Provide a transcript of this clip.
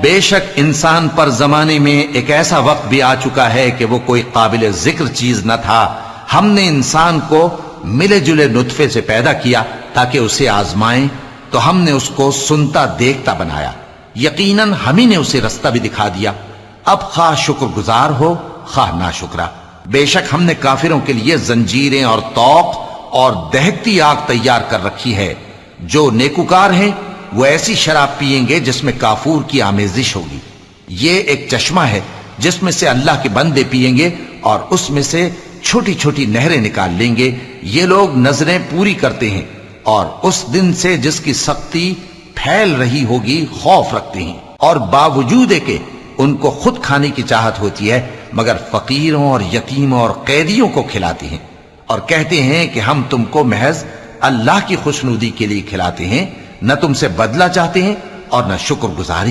बेशक इंसान पर जमाने में एक ऐसा वक्त भी आ चुका है कि वो कोई काबिल जिक्र चीज न था। हमने इंसान को मिले जुले नुतफे से पैदा किया ताकि उसे आजमाएं, तो हमने उसको सुनता देखता बनाया। यकीनन हम ही ने उसे रास्ता भी दिखा दिया। अब खा शुक्रगुजार हो खा नाशुक्रा। बेशक हमने काफिरों के लिए जंजीरें और तौक और दहकती आग तैयार कर रखी है। जो नेकुकार हैं वो ऐसी शराब पिएंगे जिसमें काफूर की आमेजिश होगी। ये एक चश्मा है जिसमें से अल्लाह के बंदे पिएंगे और उसमें से छोटी छोटी नहरें निकाल लेंगे। ये लोग नजरें पूरी करते हैं और उस दिन से जिसकी सख्ती फैल रही होगी खौफ रखते हैं, और बावजूद के उनको खुद खाने की चाहत होती है मगर फकीरों और यतीमों और कैदियों को खिलाते हैं और कहते हैं कि हम तुमको महज अल्लाह की खुशनुदी के लिए खिलाते हैं, न तुमसे बदला चाहते हैं और न शुक्रगुजारी।